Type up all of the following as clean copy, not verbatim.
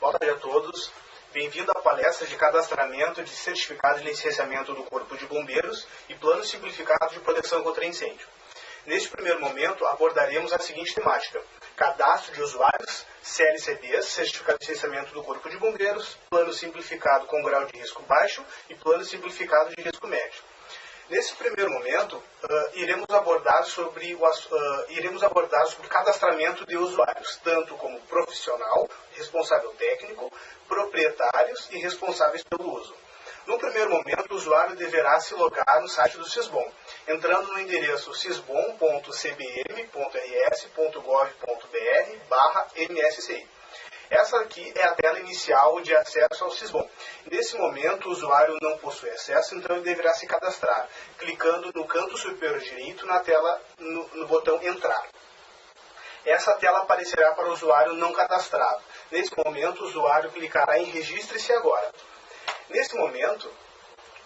Boa tarde a todos. Bem-vindo à palestra de cadastramento de certificado de licenciamento do Corpo de Bombeiros e Plano Simplificado de Proteção contra Incêndio. Neste primeiro momento, abordaremos a seguinte temática: cadastro de usuários, CLCBs, Certificado de Licenciamento do Corpo de Bombeiros, Plano Simplificado com grau de risco baixo e Plano Simplificado de risco médio. Nesse primeiro momento, iremos abordar sobre cadastramento de usuários, tanto como profissional, responsável técnico, proprietários e responsáveis pelo uso. No primeiro momento, o usuário deverá se logar no site do Sisbom, entrando no endereço sisbom.cbm.rs.gov.br/msci. Essa aqui é a tela inicial de acesso ao Sisbom. Nesse momento, o usuário não possui acesso, então ele deverá se cadastrar, clicando no canto superior direito na tela, no botão Entrar. Essa tela aparecerá para o usuário não cadastrado. Nesse momento, o usuário clicará em Registre-se agora. Nesse momento,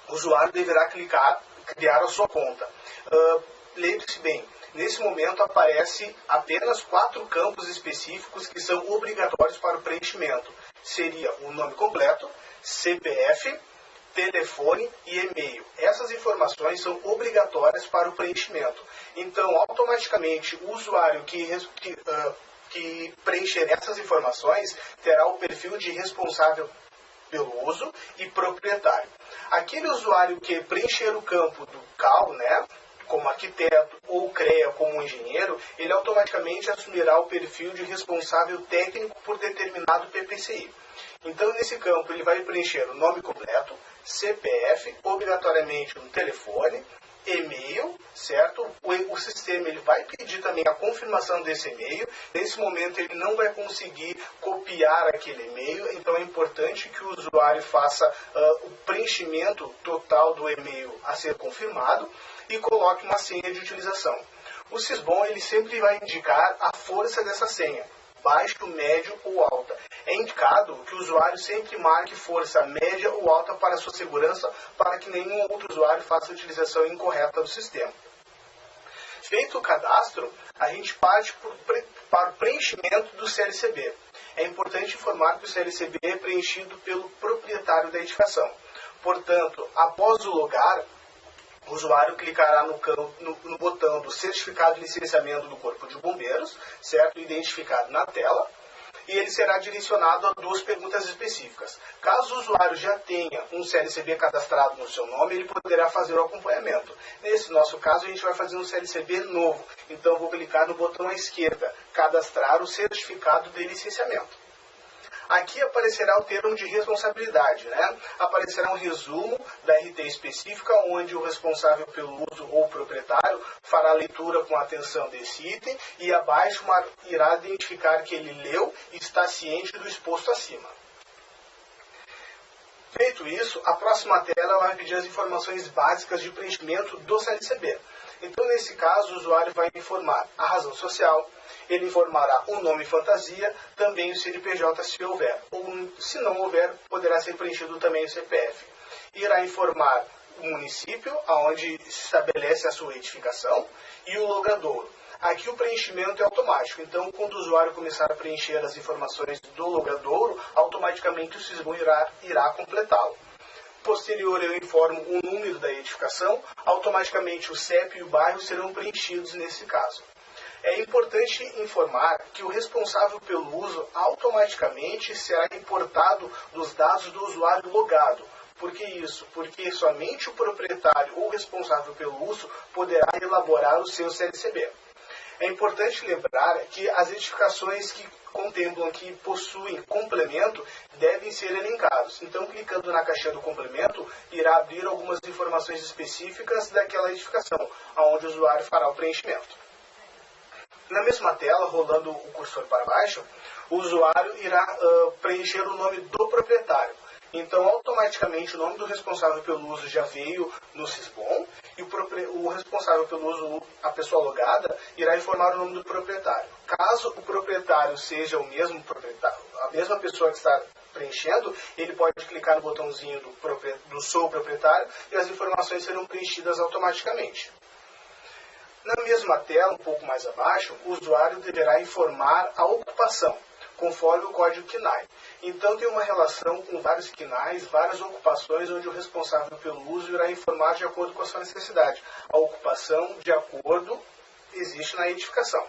o usuário deverá criar a sua conta. Lembre-se bem, nesse momento aparece apenas 4 campos específicos que são obrigatórios para o preenchimento. Seria o nome completo, CPF, telefone e e-mail. Essas informações são obrigatórias para o preenchimento. Então, automaticamente, o usuário que preencher essas informações terá o perfil de responsável pelo uso e proprietário. Aquele usuário que preencher o campo do CAL, como arquiteto ou CREA como engenheiro, ele automaticamente assumirá o perfil de responsável técnico por determinado PPCI. Então, nesse campo, ele vai preencher o nome completo, CPF, obrigatoriamente um telefone, e-mail, certo? O sistema ele vai pedir também a confirmação desse e-mail. Nesse momento, ele não vai conseguir copiar aquele e-mail, então é importante que o usuário faça o preenchimento total do e-mail a ser confirmado e coloque uma senha de utilização. O Sisbom ele sempre vai indicar a força dessa senha, baixo, médio ou alta. É indicado que o usuário sempre marque força média ou alta para sua segurança, para que nenhum outro usuário faça a utilização incorreta do sistema. Feito o cadastro, a gente parte para o preenchimento do CLCB. É importante informar que o CLCB é preenchido pelo proprietário da edificação. Portanto, após o logar, o usuário clicará no botão do Certificado de Licenciamento do Corpo de Bombeiros, certo? Identificado na tela, e ele será direcionado a 2 perguntas específicas. Caso o usuário já tenha um CLCB cadastrado no seu nome, ele poderá fazer o acompanhamento. Nesse nosso caso, a gente vai fazer um CLCB novo, então eu vou clicar no botão à esquerda, Cadastrar o Certificado de Licenciamento. Aqui aparecerá o termo de responsabilidade, Aparecerá um resumo da RT específica, onde o responsável pelo uso ou proprietário fará a leitura com atenção desse item e abaixo irá identificar que ele leu e está ciente do exposto acima. Feito isso, a próxima tela vai pedir as informações básicas de preenchimento do CLCB. Então, nesse caso, o usuário vai informar a razão social, ele informará o nome fantasia, também o CNPJ se houver, ou se não houver, poderá ser preenchido também o CPF. Irá informar o município, onde se estabelece a sua edificação, e o logradouro. Aqui o preenchimento é automático, então quando o usuário começar a preencher as informações do logradouro, automaticamente o Sisbom irá completá-lo. Posterior, eu informo o número da edificação, automaticamente o CEP e o bairro serão preenchidos nesse caso. É importante informar que o responsável pelo uso automaticamente será importado dos dados do usuário logado. Por que isso? Porque somente o proprietário ou responsável pelo uso poderá elaborar o seu CLCB. É importante lembrar que as edificações que contemplam que possuem complemento devem ser elencados. Então, clicando na caixinha do complemento, irá abrir algumas informações específicas daquela edificação, onde o usuário fará o preenchimento. Na mesma tela, rolando o cursor para baixo, o usuário irá preencher o nome do proprietário. Então, automaticamente, o nome do responsável pelo uso já veio no Sisbom e o responsável pelo uso, a pessoa logada, irá informar o nome do proprietário. Caso o proprietário seja o mesmo proprietário, a mesma pessoa que está preenchendo, ele pode clicar no botãozinho do Sou Proprietário e as informações serão preenchidas automaticamente. Na mesma tela, um pouco mais abaixo, o usuário deverá informar a ocupação. conforme o código KNAI. Então tem uma relação com vários KNAIs, várias ocupações, onde o responsável pelo uso irá informar de acordo com a sua necessidade. A ocupação, de acordo, existe na edificação.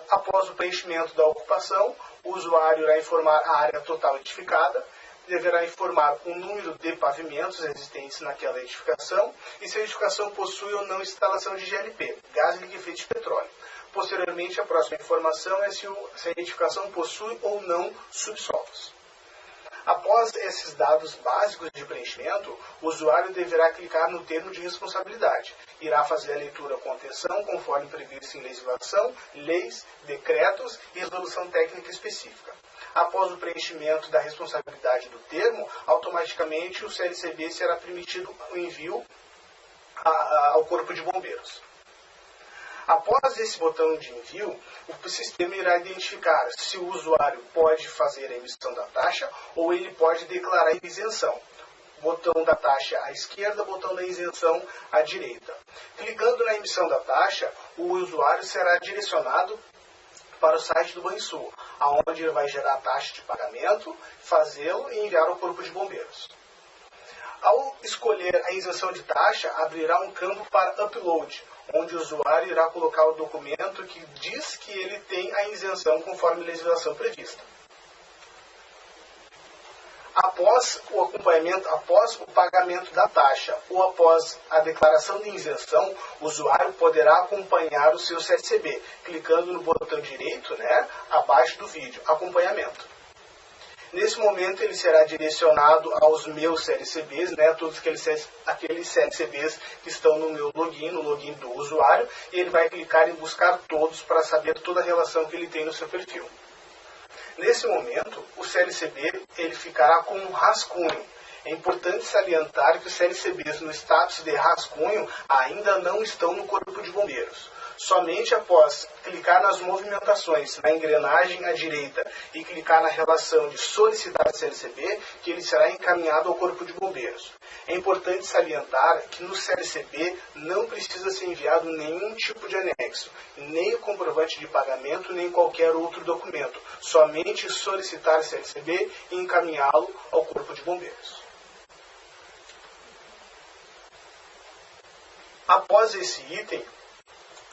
Após o preenchimento da ocupação, o usuário irá informar a área total edificada, deverá informar o número de pavimentos existentes naquela edificação e se a edificação possui ou não instalação de GLP, gás liquefeito de petróleo. Posteriormente, a próxima informação é se a edificação possui ou não subsolos. Após esses dados básicos de preenchimento, o usuário deverá clicar no termo de responsabilidade. Irá fazer a leitura com atenção, conforme previsto em legislação, leis, decretos e resolução técnica específica. Após o preenchimento da responsabilidade do termo, automaticamente o CLCB será permitido o envio ao Corpo de Bombeiros. Após esse botão de envio, o sistema irá identificar se o usuário pode fazer a emissão da taxa ou ele pode declarar isenção. Botão da taxa à esquerda, botão da isenção à direita. Clicando na emissão da taxa, o usuário será direcionado para o site do Banrisul, onde ele vai gerar a taxa de pagamento, fazê-lo e enviar ao Corpo de Bombeiros. Ao escolher a isenção de taxa, abrirá um campo para upload, onde o usuário irá colocar o documento que diz que ele tem a isenção conforme a legislação prevista. Após o acompanhamento, após o pagamento da taxa ou após a declaração de isenção, o usuário poderá acompanhar o seu CLCB, clicando no botão direito, abaixo do vídeo, acompanhamento. Nesse momento ele será direcionado aos meus CLCBs, todos aqueles CLCBs que estão no meu login, no login do usuário, e ele vai clicar em buscar todos para saber toda a relação que ele tem no seu perfil. Nesse momento, o CLCB ele ficará com um rascunho. É importante salientar que os CLCBs no status de rascunho ainda não estão no Corpo de Bombeiros. Somente após clicar nas movimentações, na engrenagem à direita e clicar na relação de solicitar CLCB, que ele será encaminhado ao Corpo de Bombeiros. É importante salientar que no CLCB não precisa ser enviado nenhum tipo de anexo, nem o comprovante de pagamento, nem qualquer outro documento. Somente solicitar CLCB e encaminhá-lo ao Corpo de Bombeiros. Após esse item,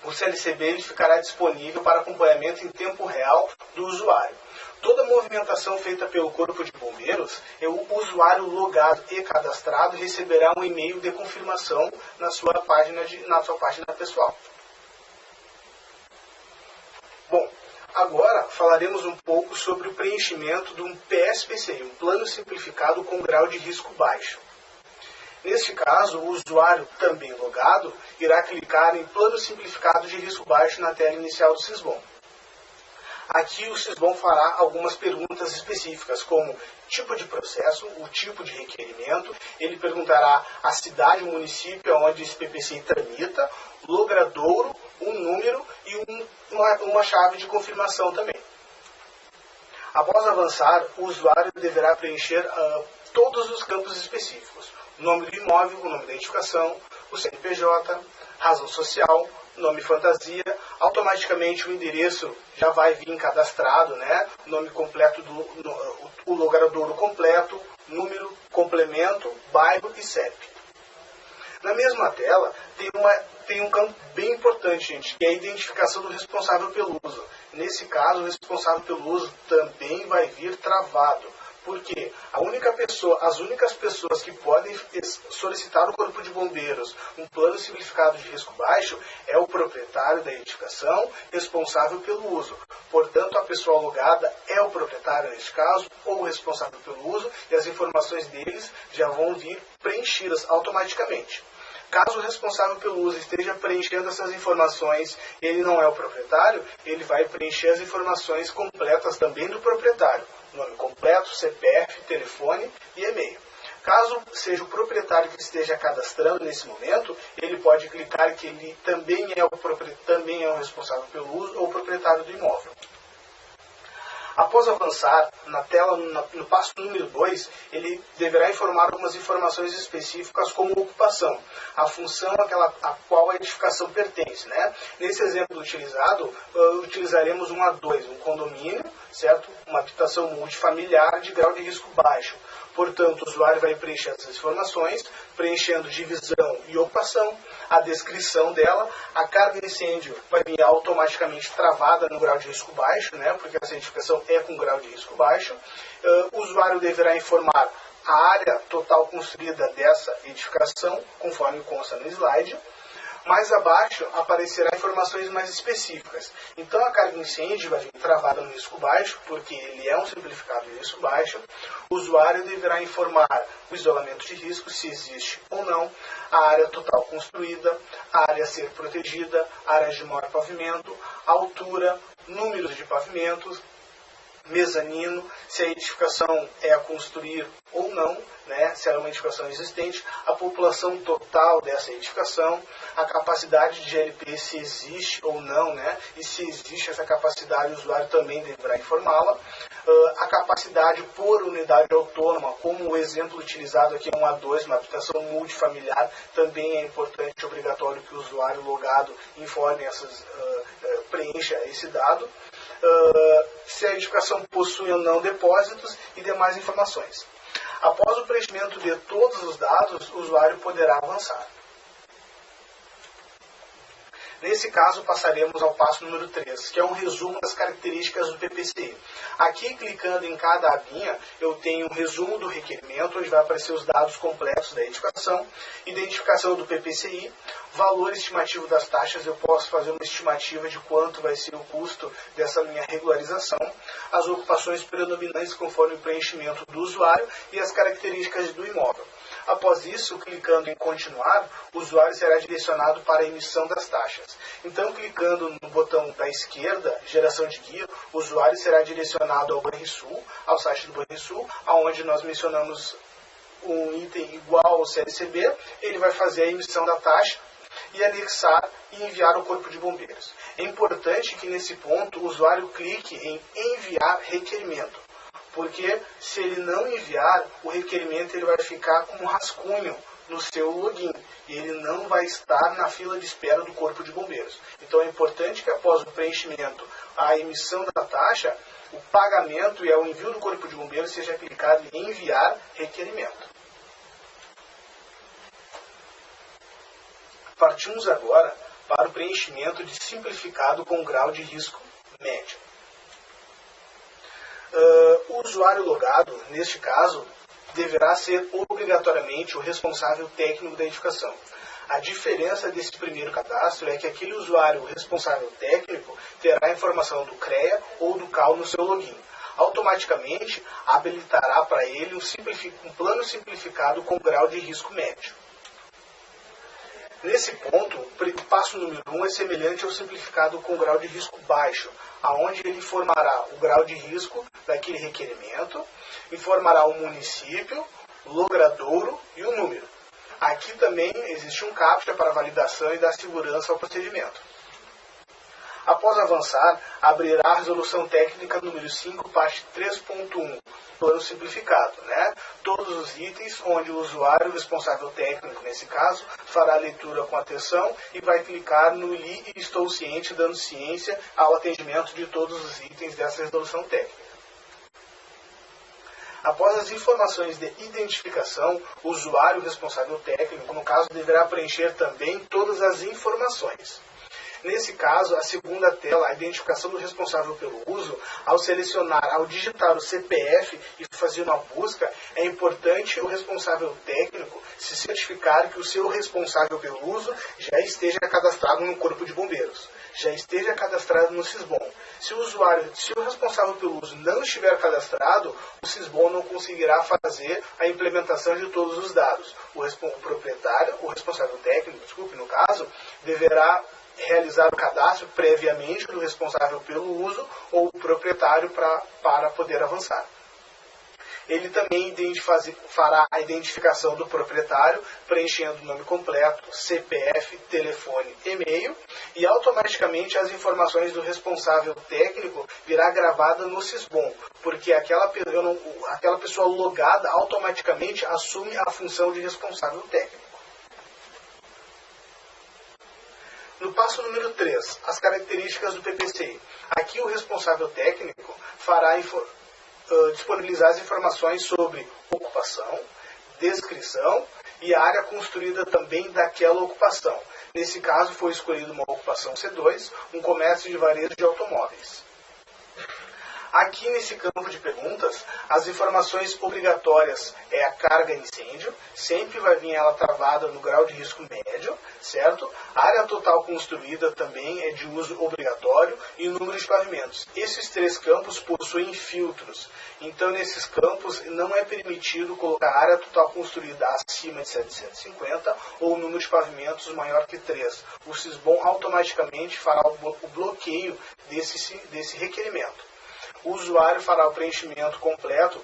o CLCB ficará disponível para acompanhamento em tempo real do usuário. Toda movimentação feita pelo Corpo de Bombeiros, o usuário logado e cadastrado receberá um e-mail de confirmação na sua página pessoal. Bom, agora falaremos um pouco sobre o preenchimento de um PSPCI, um Plano Simplificado com Grau de Risco Baixo. Neste caso, o usuário, também logado, irá clicar em Plano Simplificado de Risco Baixo na tela inicial do SISBOM. Aqui o SISBOM fará algumas perguntas específicas, como tipo de processo, o tipo de requerimento, ele perguntará a cidade, o município onde esse PPCI tramita, logradouro, um número e uma chave de confirmação também. Após avançar, o usuário deverá preencher todos os campos específicos. O nome do imóvel, o nome da edificação, o CNPJ, razão social, nome fantasia, automaticamente o endereço já vai vir cadastrado, o nome completo, o logradouro completo, número, complemento, bairro e CEP. Na mesma tela tem um campo bem importante, gente, que é a identificação do responsável pelo uso. Nesse caso, o responsável pelo uso também vai vir travado. Porque as únicas pessoas que podem solicitar ao Corpo de Bombeiros um plano simplificado de risco baixo é o proprietário da edificação responsável pelo uso. Portanto, a pessoa alugada é o proprietário neste caso, ou o responsável pelo uso, e as informações deles já vão vir preenchidas automaticamente. Caso o responsável pelo uso esteja preenchendo essas informações, ele não é o proprietário, ele vai preencher as informações completas também do proprietário. Nome completo, CPF, telefone e e-mail. Caso seja o proprietário que esteja cadastrando nesse momento, ele pode clicar que ele também é o responsável pelo uso ou o proprietário do imóvel. Após avançar, na tela, no passo número 2, ele deverá informar algumas informações específicas como ocupação, a função a qual a edificação pertence, né? Nesse exemplo utilizado, utilizaremos um A2, um condomínio, certo? Uma habitação multifamiliar de grau de risco baixo. Portanto, o usuário vai preencher essas informações, preenchendo divisão e ocupação, a descrição dela, a carga de incêndio vai vir automaticamente travada no grau de risco baixo, né, porque essa edificação é com grau de risco baixo. O usuário deverá informar a área total construída dessa edificação, conforme consta no slide. Mais abaixo aparecerá informações mais específicas. Então a carga de incêndio vai vir travada no risco baixo, porque ele é um simplificado de risco baixo. O usuário deverá informar o isolamento de risco, se existe ou não, a área total construída, a área a ser protegida, áreas de maior pavimento, altura, números de pavimentos, mezanino, se a edificação é a construir ou não, né, se ela é uma edificação existente, a população total dessa edificação, a capacidade de GLP, se existe ou não, né, e se existe essa capacidade, o usuário também deverá informá-la, a capacidade por unidade autônoma, como o exemplo utilizado aqui é um A2, uma habitação multifamiliar, também é importante e obrigatório que o usuário logado informe preencha esse dado. Se a edificação possui ou não depósitos e demais informações. Após o preenchimento de todos os dados, o usuário poderá avançar. Nesse caso, passaremos ao passo número 3, que é um resumo das características do PPCI. Aqui, clicando em cada abinha, eu tenho um resumo do requerimento, onde vai aparecer os dados completos da edificação, identificação do PPCI, valor estimativo das taxas, eu posso fazer uma estimativa de quanto vai ser o custo dessa minha regularização, as ocupações predominantes conforme o preenchimento do usuário e as características do imóvel. Após isso, clicando em continuar, o usuário será direcionado para a emissão das taxas. Então, clicando no botão da esquerda, geração de guia, o usuário será direcionado ao Banrisul, ao site do Banrisul, onde nós mencionamos um item igual ao CLCB, ele vai fazer a emissão da taxa e anexar e enviar ao Corpo de Bombeiros. É importante que nesse ponto o usuário clique em enviar requerimento, porque se ele não enviar, o requerimento ele vai ficar como rascunho no seu login e ele não vai estar na fila de espera do Corpo de Bombeiros. Então é importante que após o preenchimento, a emissão da taxa, o pagamento e o envio do Corpo de Bombeiros seja clicado em enviar requerimento. Partimos agora para o preenchimento de simplificado com grau de risco médio. O usuário logado, neste caso, deverá ser obrigatoriamente o responsável técnico da edificação. A diferença desse primeiro cadastro é que aquele usuário responsável técnico terá a informação do CREA ou do CAL no seu login. Automaticamente habilitará para ele um plano simplificado com grau de risco médio. Nesse ponto, o passo número 1 é semelhante ao simplificado com grau de risco baixo, aonde ele informará o grau de risco daquele requerimento, informará o município, o logradouro e o número. Aqui também existe um CAPTCHA para validação e dar segurança ao procedimento. Após avançar, abrirá a resolução técnica número 5, parte 3.1, plano simplificado, né? Todos os itens onde o usuário responsável técnico, nesse caso, fará a leitura com atenção e vai clicar no li e estou ciente, dando ciência ao atendimento de todos os itens dessa resolução técnica. Após as informações de identificação, o usuário responsável técnico, no caso, deverá preencher também todas as informações. Nesse caso, a segunda tela, a identificação do responsável pelo uso, ao digitar o CPF e fazer uma busca, é importante o responsável técnico se certificar que o seu responsável pelo uso já esteja cadastrado no Corpo de Bombeiros, já esteja cadastrado no SISBOM. Se o responsável pelo uso não estiver cadastrado, o SISBOM não conseguirá fazer a implementação de todos os dados. O responsável técnico, no caso, deverá realizar o cadastro previamente do responsável pelo uso ou o proprietário para poder avançar. Ele também fará a identificação do proprietário, preenchendo o nome completo, CPF, telefone, e-mail, e automaticamente as informações do responsável técnico virá gravada no SISBON, porque aquela pessoa logada automaticamente assume a função de responsável técnico. No passo número 3, as características do PPCI. Aqui o responsável técnico fará disponibilizar as informações sobre ocupação, descrição e a área construída também daquela ocupação. Nesse caso foi escolhida uma ocupação C2, um comércio de varejo de automóveis. Aqui nesse campo de perguntas, as informações obrigatórias é a carga incêndio, sempre vai vir ela travada no grau de risco médio, certo? A área total construída também é de uso obrigatório e o número de pavimentos. Esses 3 campos possuem filtros, então nesses campos não é permitido colocar a área total construída acima de 750 ou o número de pavimentos maior que 3. O SISBON automaticamente fará o bloqueio desse requerimento. O usuário fará o preenchimento completo,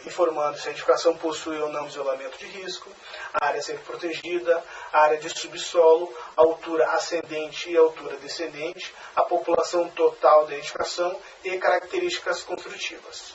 informando se a edificação possui ou não isolamento de risco, a área a ser protegida, a área de subsolo, a altura ascendente e a altura descendente, a população total da edificação e características construtivas.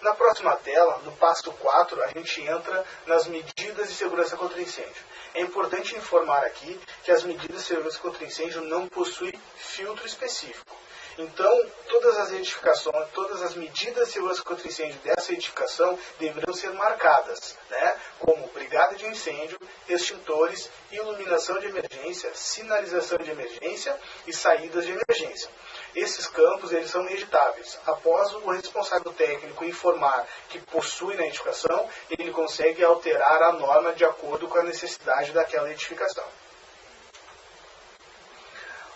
Na próxima tela, no passo 4, a gente entra nas medidas de segurança contra incêndio. É importante informar aqui que as medidas de segurança contra incêndio não possuem filtro específico. Então, todas as edificações, todas as medidas de segurança contra incêndio dessa edificação deverão ser marcadas, né? Como brigada de incêndio, extintores, iluminação de emergência, sinalização de emergência e saídas de emergência. Esses campos eles são editáveis. Após o responsável técnico informar que possui na edificação, ele consegue alterar a norma de acordo com a necessidade daquela edificação.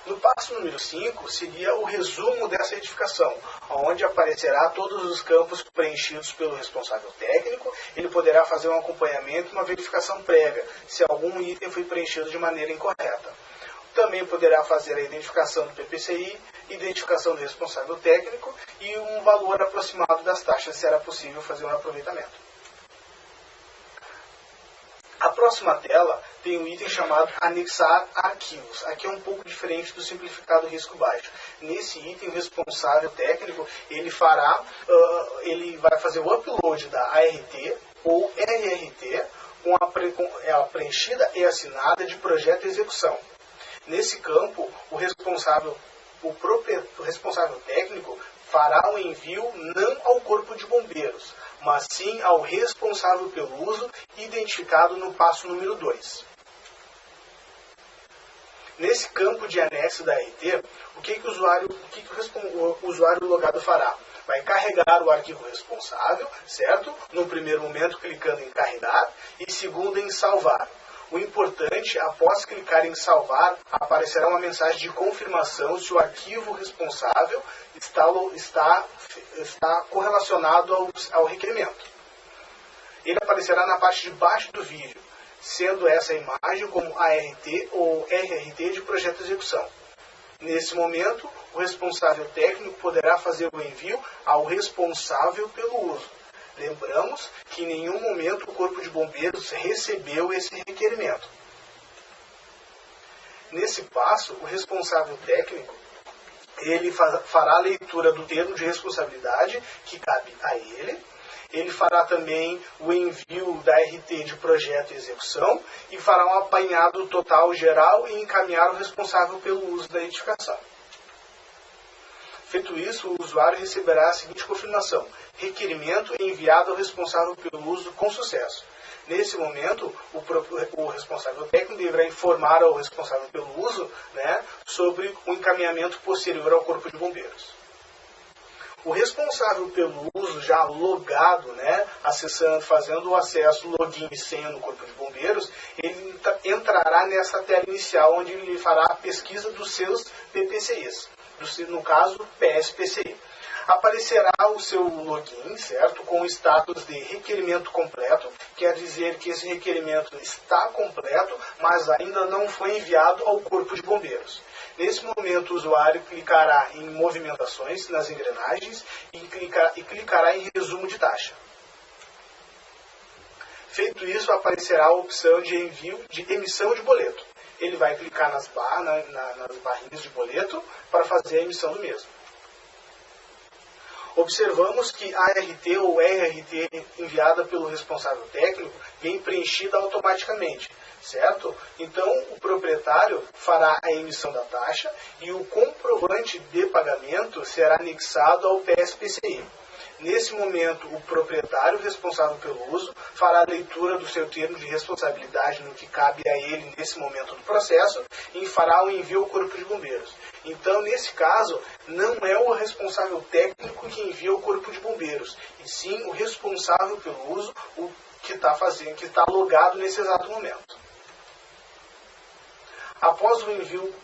No passo número 5, seria o resumo dessa edificação, onde aparecerá todos os campos preenchidos pelo responsável técnico. Ele poderá fazer um acompanhamento e uma verificação prévia, se algum item foi preenchido de maneira incorreta. Também poderá fazer a identificação do PPCI, identificação do responsável técnico e um valor aproximado das taxas, se era possível fazer um aproveitamento. A próxima tela tem um item chamado anexar arquivos. Aqui é um pouco diferente do simplificado risco baixo. Nesse item, o responsável técnico ele vai fazer o upload da ART ou RRT com a preenchida e assinada de projeto e execução. Nesse campo, o responsável técnico fará o envio não ao Corpo de Bombeiros, mas sim ao responsável pelo uso identificado no passo número 2. Nesse campo de anexo da RT, o que o usuário logado fará? Vai carregar o arquivo responsável, certo? No primeiro momento, clicando em carregar e segundo em salvar. O importante, após clicar em salvar, aparecerá uma mensagem de confirmação se o arquivo responsável está correlacionado ao requerimento. Ele aparecerá na parte de baixo do vídeo, sendo essa imagem como ART ou RRT de projeto de execução. Nesse momento, o responsável técnico poderá fazer o envio ao responsável pelo uso. Lembramos que em nenhum momento o Corpo de Bombeiros recebeu esse requerimento. Nesse passo, o responsável técnico ele fará a leitura do termo de responsabilidade que cabe a ele. Ele fará também o envio da RT de projeto e execução e fará um apanhado total geral e encaminhar o responsável pelo uso da edificação. Feito isso, o usuário receberá a seguinte confirmação: requerimento enviado ao responsável pelo uso com sucesso. Nesse momento, o responsável técnico deverá informar ao responsável pelo uso, sobre o encaminhamento posterior ao Corpo de Bombeiros. O responsável pelo uso já logado, fazendo o acesso, login e senha no Corpo de Bombeiros, ele entrará nessa tela inicial, onde ele fará a pesquisa dos seus PPCIs, no caso, PSPCI. Aparecerá o seu login, certo? Com o status de requerimento completo, quer dizer que esse requerimento está completo, mas ainda não foi enviado ao Corpo de Bombeiros. Nesse momento, o usuário clicará em movimentações nas engrenagens e clicará em resumo de taxa. Feito isso, aparecerá a opção de envio de emissão de boleto. Ele vai clicar nas barrinhas de boleto para fazer a emissão do mesmo. Observamos que a ART ou RRT enviada pelo responsável técnico vem preenchida automaticamente, certo? Então, o proprietário fará a emissão da taxa e o comprovante de pagamento será anexado ao PSPCI. Nesse momento, o proprietário responsável pelo uso fará a leitura do seu termo de responsabilidade no que cabe a ele nesse momento do processo e fará o envio ao Corpo de Bombeiros. Então, nesse caso, não é o responsável técnico que envia ao Corpo de Bombeiros, e sim o responsável pelo uso, o que está logado nesse exato momento. Após o envio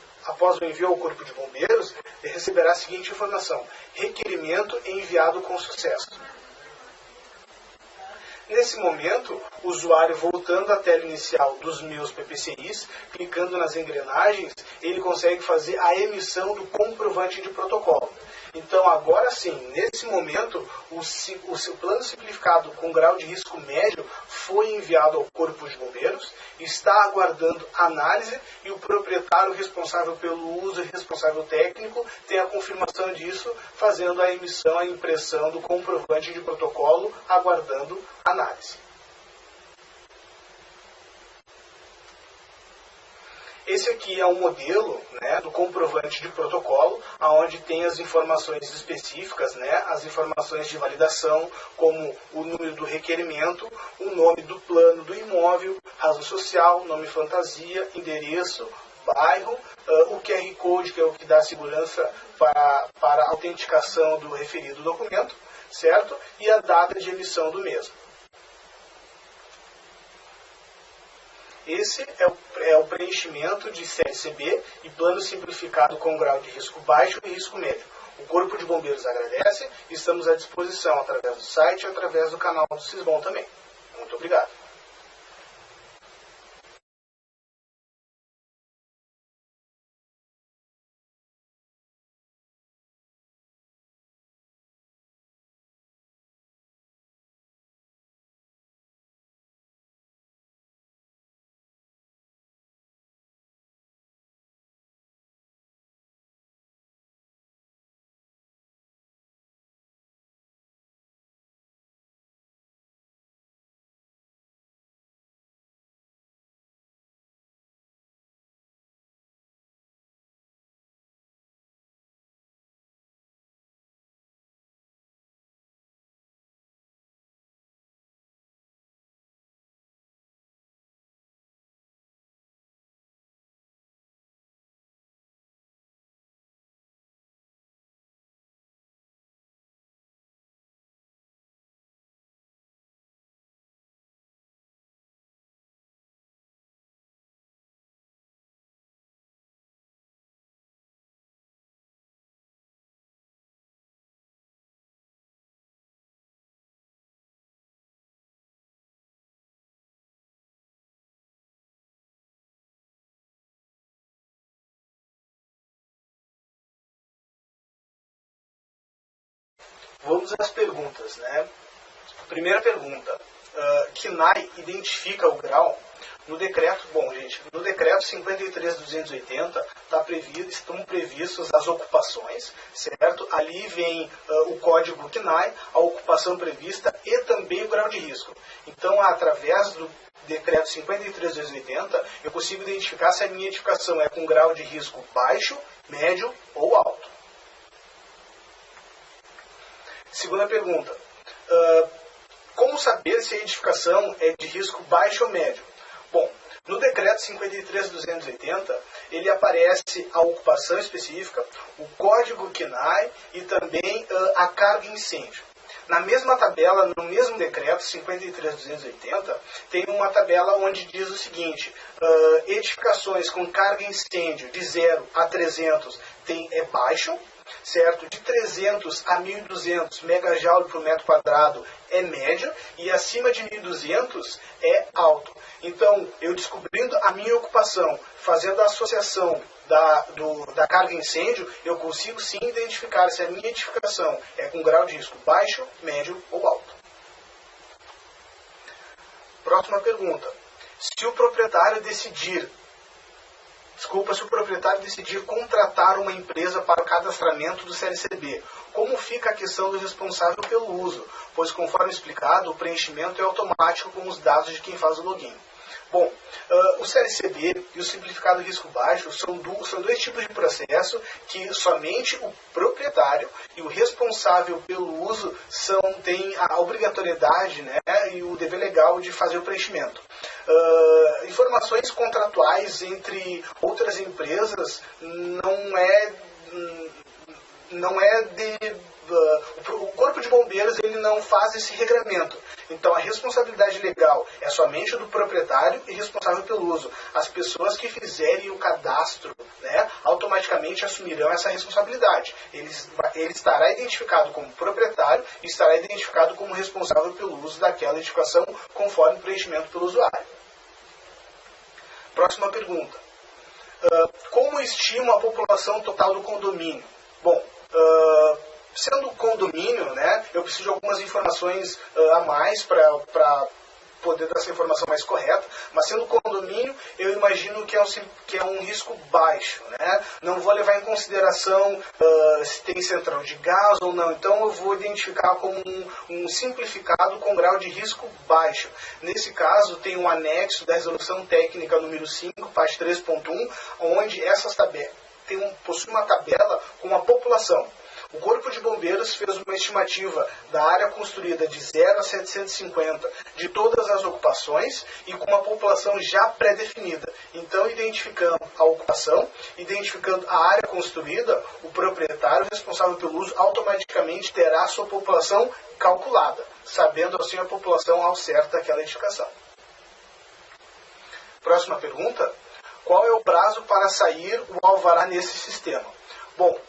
ao Corpo de Bombeiros, ele receberá a seguinte informação: requerimento enviado com sucesso. Nesse momento, o usuário voltando à tela inicial dos meus PPCIs, clicando nas engrenagens, ele consegue fazer a emissão do comprovante de protocolo. Então, agora sim, nesse momento, o seu plano simplificado com grau de risco médio foi enviado ao Corpo de Bombeiros, está aguardando análise e o proprietário responsável pelo uso e responsável técnico tem a confirmação disso, fazendo a emissão, a impressão do comprovante de protocolo, aguardando análise. Esse aqui é um modelo, né, do comprovante de protocolo, onde tem as informações específicas, né, as informações de validação, como o número do requerimento, o nome do plano do imóvel, razão social, nome fantasia, endereço, bairro, o QR Code, que é o que dá segurança para a autenticação do referido documento, certo? E a data de emissão do mesmo. Esse é o preenchimento de CLCB e plano simplificado com grau de risco baixo e risco médio. O Corpo de Bombeiros agradece e estamos à disposição através do site e através do canal do Sisbom também. Muito obrigado. Vamos às perguntas, né? Primeira pergunta. CNAE identifica o grau? No decreto, no decreto 53.280 estão previstas as ocupações, certo? Ali vem o código CNAE, a ocupação prevista e também o grau de risco. Então, através do decreto 53.280, eu consigo identificar se a minha edificação é com grau de risco baixo, médio ou alto. Segunda pergunta. Como saber se a edificação é de risco baixo ou médio? Bom, no decreto 53.280, ele aparece a ocupação específica, o código CNAE e também a carga incêndio. Na mesma tabela, no mesmo decreto 53.280, tem uma tabela onde diz o seguinte: edificações com carga incêndio de 0 a 300 é baixo, certo? De 300 a 1.200 megajoule por metro quadrado é médio e acima de 1.200 é alto. Então, eu descobrindo a minha ocupação, fazendo a associação da carga incêndio, eu consigo sim identificar se a minha edificação é com grau de risco baixo, médio ou alto. Próxima pergunta. Se o proprietário decidir contratar uma empresa para o cadastramento do CLCB, como fica a questão do responsável pelo uso? Pois, conforme explicado, o preenchimento é automático com os dados de quem faz o login. Bom, o CLCB e o simplificado risco baixo são dois tipos de processo que somente o proprietário e o responsável pelo uso têm a obrigatoriedade, né, e o dever legal de fazer o preenchimento. Informações contratuais entre outras empresas o Corpo de Bombeiros ele não faz esse regramento. Então, a responsabilidade legal é somente do proprietário e responsável pelo uso. As pessoas que fizerem o cadastro, né, automaticamente assumirão essa responsabilidade. Ele estará identificado como proprietário e estará identificado como responsável pelo uso daquela edificação, conforme o preenchimento pelo usuário. Próxima pergunta. Como estima a população total do condomínio? Bom, sendo condomínio, né, eu preciso de algumas informações a mais para poder dar essa informação mais correta, mas sendo condomínio, eu imagino que é um risco baixo, né? Não vou levar em consideração se tem central de gás ou não, então eu vou identificar como um simplificado com grau de risco baixo. Nesse caso, tem um anexo da resolução técnica número 5, parte 3.1, onde possui uma tabela com a população. O Corpo de Bombeiros fez uma estimativa da área construída de 0 a 750 de todas as ocupações e com uma população já pré-definida. Então, identificando a ocupação, identificando a área construída, o proprietário responsável pelo uso automaticamente terá a sua população calculada, sabendo assim a população ao certo daquela edificação. Próxima pergunta. Qual é o prazo para sair o alvará nesse sistema? Bom,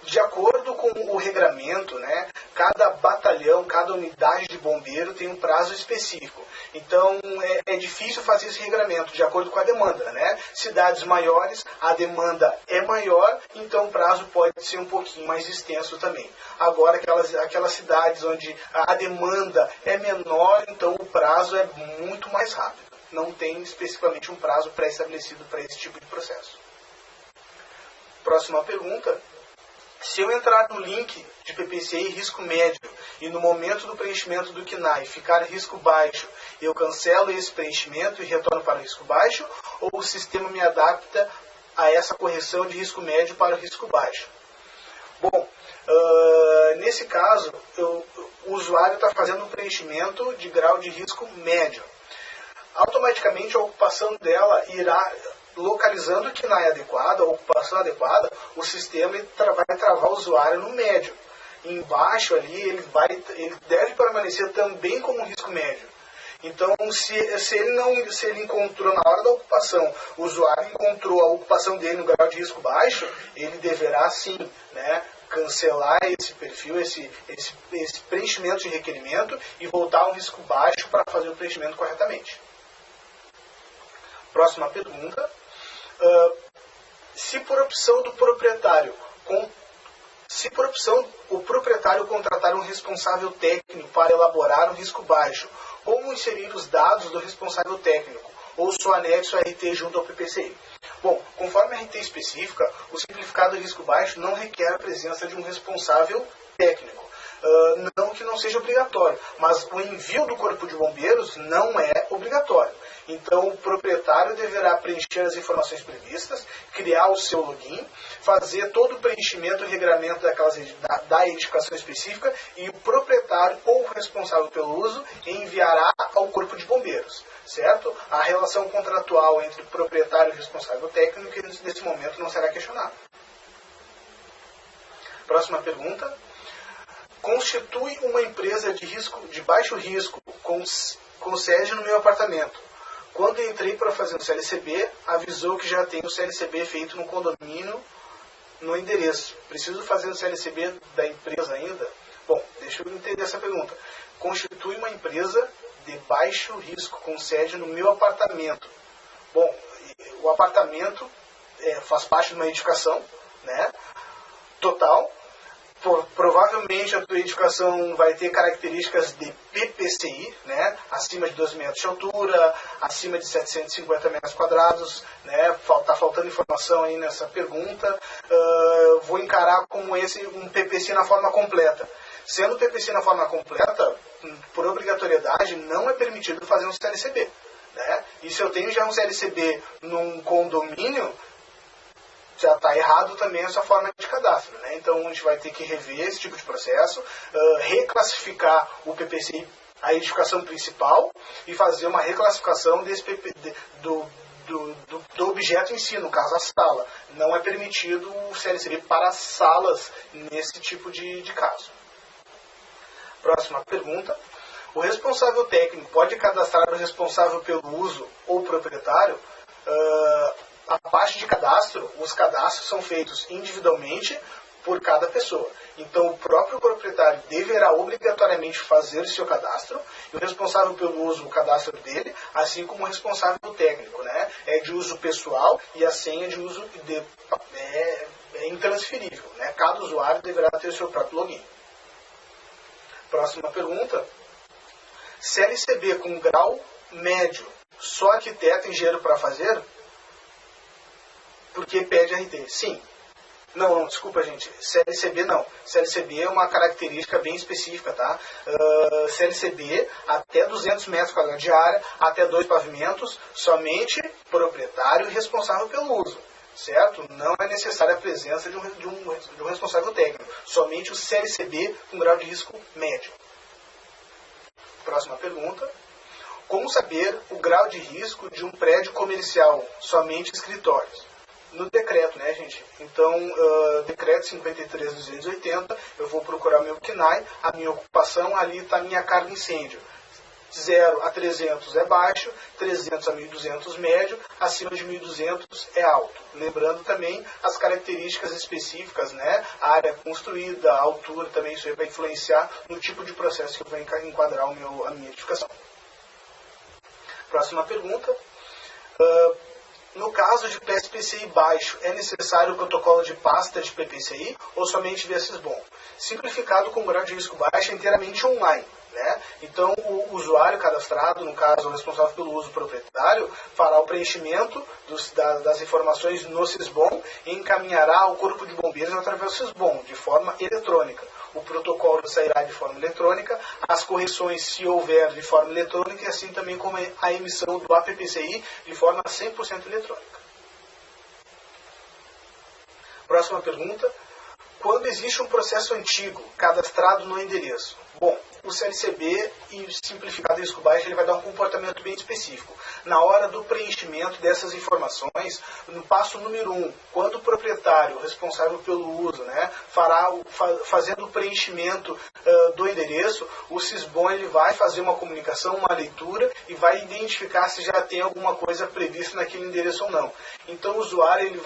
de acordo com o regramento, né, cada batalhão, cada unidade de bombeiro tem um prazo específico. Então, é difícil fazer esse regramento de acordo com a demanda, né? Cidades maiores, a demanda é maior, então o prazo pode ser um pouquinho mais extenso também. Agora, aquelas cidades onde a demanda é menor, então o prazo é muito mais rápido. Não tem especificamente um prazo pré-estabelecido para esse tipo de processo. Próxima pergunta. Se eu entrar no link de PPCI risco médio e no momento do preenchimento do CNAE ficar risco baixo, eu cancelo esse preenchimento e retorno para o risco baixo, ou o sistema me adapta a essa correção de risco médio para o risco baixo? Bom, nesse caso, o usuário está fazendo um preenchimento de grau de risco médio. Automaticamente a ocupação dela irá, localizando o CNAE adequado, a ocupação adequada, o sistema vai travar o usuário no médio. Embaixo ali, ele deve permanecer também como risco médio. Então, se ele encontrou na hora da ocupação, o usuário encontrou a ocupação dele no grau de risco baixo, ele deverá sim, né, cancelar esse perfil, esse preenchimento de requerimento e voltar ao risco baixo para fazer o preenchimento corretamente. Próxima pergunta. Se por opção do proprietário, o proprietário contratar um responsável técnico para elaborar um risco baixo, como inserir os dados do responsável técnico, ou só anexo a RT junto ao PPCI? Bom, conforme a RT específica, o simplificado de risco baixo não requer a presença de um responsável técnico. Não que não seja obrigatório, mas o envio do Corpo de Bombeiros não é obrigatório. Então, o proprietário deverá preencher as informações previstas, criar o seu login, fazer todo o preenchimento e regramento da edificação específica e o proprietário ou o responsável pelo uso enviará ao Corpo de Bombeiros, certo? A relação contratual entre o proprietário e o responsável técnico, nesse momento, não será questionada. Próxima pergunta. Constitui uma empresa de baixo risco com sede no meu apartamento. Quando entrei para fazer o CLCB, avisou que já tem o CLCB feito no condomínio no endereço. Preciso fazer o CLCB da empresa ainda? Bom, deixa eu entender essa pergunta. Constitui uma empresa de baixo risco com sede no meu apartamento. Bom, o apartamento faz parte de uma edificação, né, total. Provavelmente a tua edificação vai ter características de PPCI, né, acima de 12 metros de altura, acima de 750 metros quadrados, né, tá faltando informação aí nessa pergunta. Vou encarar como um PPC na forma completa. Sendo o PPC na forma completa, por obrigatoriedade, não é permitido fazer um CLCB. Né? E se eu tenho já um CLCB num condomínio, já está errado também essa forma de cadastro. Né? Então a gente vai ter que rever esse tipo de processo, reclassificar o PPCI, a edificação principal, e fazer uma reclassificação desse do objeto em si, no caso a sala. Não é permitido o CLCB para salas nesse tipo de caso. Próxima pergunta. O responsável técnico pode cadastrar o responsável pelo uso ou proprietário? A parte de cadastro, os cadastros são feitos individualmente por cada pessoa. Então, o próprio proprietário deverá obrigatoriamente fazer o seu cadastro, e o responsável pelo uso, o cadastro dele, assim como o responsável técnico, né? É de uso pessoal e a senha de uso é intransferível, né? Cada usuário deverá ter o seu próprio login. Próxima pergunta. CLCB com grau médio, só arquiteto e engenheiro para fazer? Porque pede RT. Sim. Não, desculpa, gente. CLCB não. CLCB é uma característica bem específica, tá? CLCB até 200 metros quadrados de área, até 2 pavimentos, somente proprietário e responsável pelo uso. Certo? Não é necessária a presença de um responsável técnico. Somente o CLCB com grau de risco médio. Próxima pergunta. Como saber o grau de risco de um prédio comercial? Somente escritórios. No decreto, né, gente? Então, decreto 53.280, eu vou procurar meu CNAE, a minha ocupação, ali está a minha carga incêndio. 0 a 300 é baixo, 300 a 1.200 médio, acima de 1.200 é alto. Lembrando também as características específicas, né? A área construída, a altura também, isso aí vai influenciar no tipo de processo que eu vou enquadrar a minha edificação. Próxima pergunta. No caso de PSPCI baixo, é necessário o protocolo de pasta de PPCI ou somente via SysBom? Simplificado com grau de risco baixo é inteiramente online. Né? Então, o usuário cadastrado, no caso, o responsável pelo uso proprietário, fará o preenchimento das informações no SysBom e encaminhará ao Corpo de Bombeiros através do SysBom, de forma eletrônica. O protocolo sairá de forma eletrônica, as correções, se houver, de forma eletrônica, e assim também como a emissão do APPCI de forma 100% eletrônica. Próxima pergunta. Quando existe um processo antigo cadastrado no endereço? Bom, o CLCB e simplificado risco baixo ele vai dar um comportamento bem específico. Na hora do preenchimento dessas informações, no passo número 1, quando o proprietário, responsável pelo uso, né, fazendo o preenchimento do endereço, o SysBom ele vai fazer uma comunicação, uma leitura e vai identificar se já tem alguma coisa prevista naquele endereço ou não. Então o usuário ele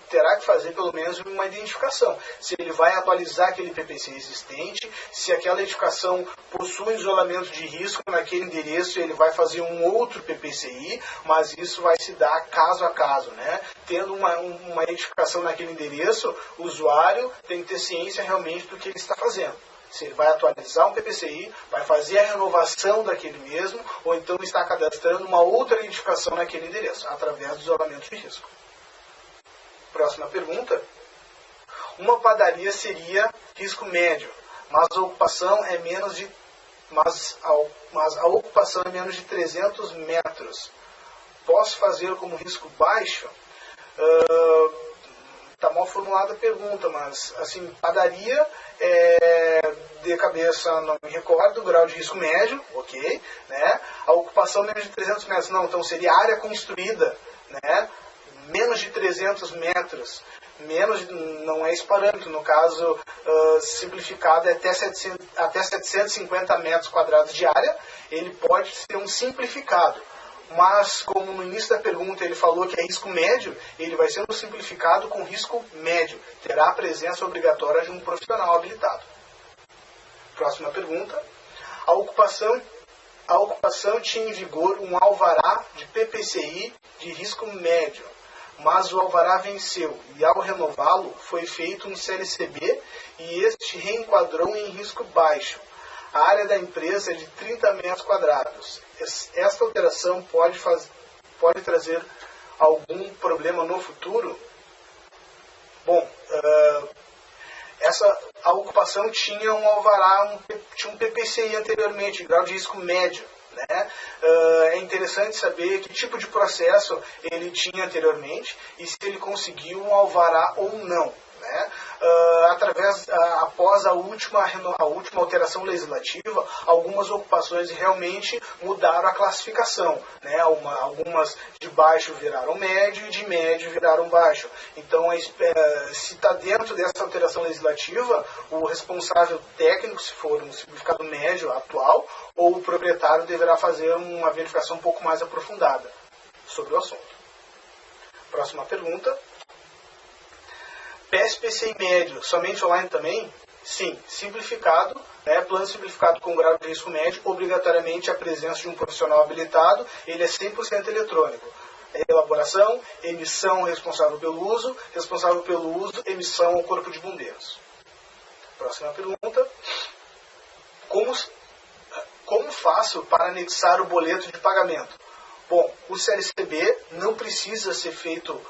terá que fazer pelo menos uma identificação. Se ele vai atualizar aquele PPC existente, se aquela edificação possui isolamento de risco naquele endereço, ele vai fazer um outro PPCI, mas isso vai se dar caso a caso, né? Tendo uma edificação naquele endereço, o usuário tem que ter ciência realmente do que ele está fazendo. Se ele vai atualizar um PPCI, vai fazer a renovação daquele mesmo, ou então está cadastrando uma outra edificação naquele endereço, através do isolamento de risco. Próxima pergunta. Uma padaria seria risco médio, mas a ocupação é menos de a ocupação é menos de 300 metros. Posso fazer como risco baixo? Está mal formulada a pergunta, mas assim, padaria de cabeça não me recordo, grau de risco médio, ok, né? A ocupação menos de 300 metros, não, então seria área construída, né? Menos de 300 metros, não é esse parâmetro, no caso simplificado é até 750 metros quadrados de área, ele pode ser um simplificado. mas como no início da pergunta ele falou que é risco médio, ele vai sendo simplificado com risco médio. Terá a presença obrigatória de um profissional habilitado. Próxima pergunta. A ocupação tinha em vigor um alvará de PPCI de risco médio, mas o alvará venceu e ao renová-lo foi feito um CLCB e este reenquadrou em risco baixo. A área da empresa é de 30 metros quadrados. Esta alteração pode trazer algum problema no futuro? Bom, a ocupação tinha um alvará, tinha um PPCI anteriormente, grau de risco médio. Né? É interessante saber que tipo de processo ele tinha anteriormente e se ele conseguiu um alvará ou não. Né? Após a última alteração legislativa, algumas ocupações realmente mudaram a classificação. Né? Algumas de baixo viraram médio e de médio viraram baixo. Então, se está dentro dessa alteração legislativa, o responsável técnico, se for um simplificado médio atual, ou o proprietário deverá fazer uma verificação um pouco mais aprofundada sobre o assunto. Próxima pergunta. PSPCI médio, somente online também? Sim, simplificado, né, plano simplificado com grau de risco médio, obrigatoriamente a presença de um profissional habilitado, ele é 100% eletrônico. Elaboração, emissão responsável pelo uso, emissão ao Corpo de Bombeiros. Próxima pergunta. Como faço para anexar o boleto de pagamento? Bom, o CLCB não precisa ser feito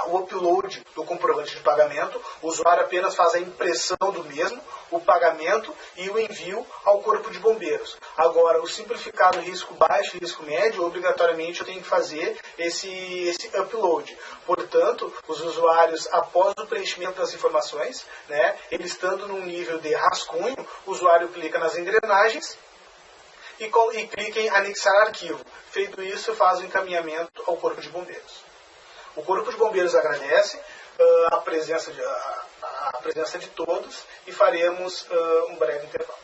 o upload do comprovante de pagamento, o usuário apenas faz a impressão do mesmo, o pagamento e o envio ao Corpo de Bombeiros. Agora, o simplificado risco baixo e risco médio, obrigatoriamente eu tenho que fazer esse upload. Portanto, os usuários, após o preenchimento das informações, né, ele estando num nível de rascunho, o usuário clica nas engrenagens, e clique em anexar arquivo. Feito isso, faz o encaminhamento ao Corpo de Bombeiros. O Corpo de Bombeiros agradece a presença de todos e faremos um breve intervalo.